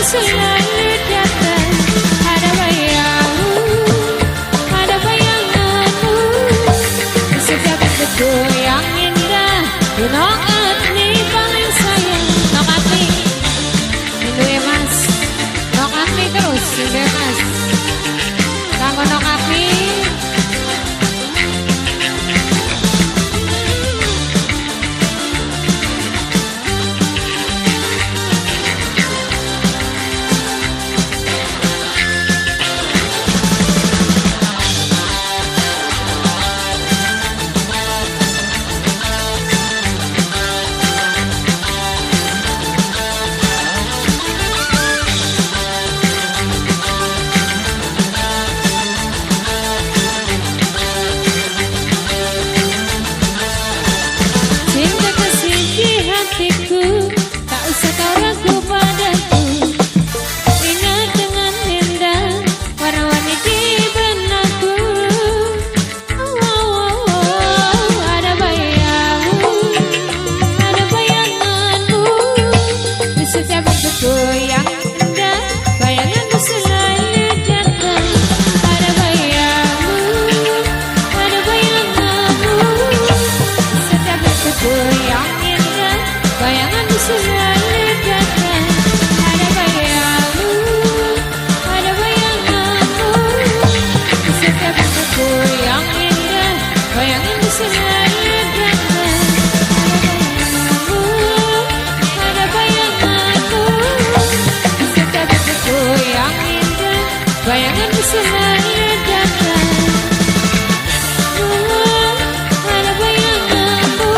selalu datang. Ada bayanganmu di setiap detikku yang indah. Nokat nih paling sayang, nokat nih, Indo ya mas, nokat nih terus, Indo ya mas, kamu nokat nih. Tak usah kau ragu padaku. Ingat dengan indah warna-warni di benakku. Ada bayanganmu di setiap bentukku yang indah. Bayanganmu selalu datang. Ada bayanganmu di setiap bentukku yang indah. Bayanganmu selalu datang. Ada bayanganmu di setiap bentukku yang indah. Bayanganmu selalu datang. Ada bayanganmu di setiap bentukku yang indah. Bayanganmu selalu datang. Ada bayanganmu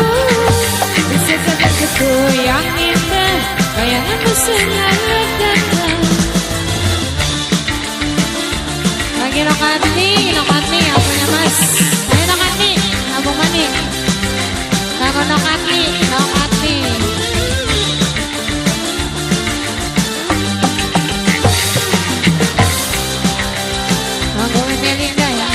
di setiap bentukku yang indah. Bayanganmu selalu datang. Lagi nokat nih apanya mas? Ayo nokat nih, abang mani. Kakak nokat nih. Abang Melinda ya.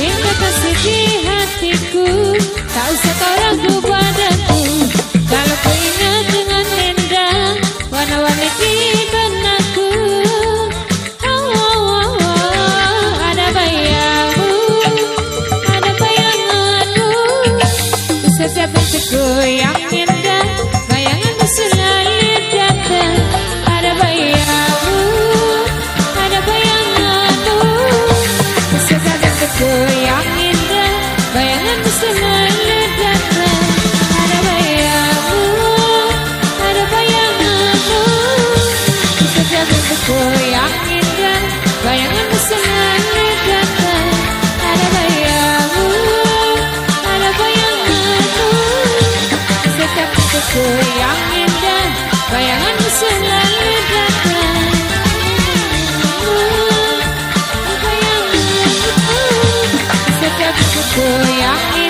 Cinta kasih di hatiku, tak usah kau ragu padaku. Kalau ku ingat dengan indah warna-warni di benakku. Ada bayanganmu di setiap bentukku yang indah. Bayanganmu selalu datang. Ada bayanganmu yang indah. Bayanganmu selalu datang. Ada bayanganmu di setiap bentukku yang indah. Bayanganmu selalu datang. Ada bayanganmu di setiap bentukku yang indah. Bayanganmu selalu datang. Setiap bentukku yang indah.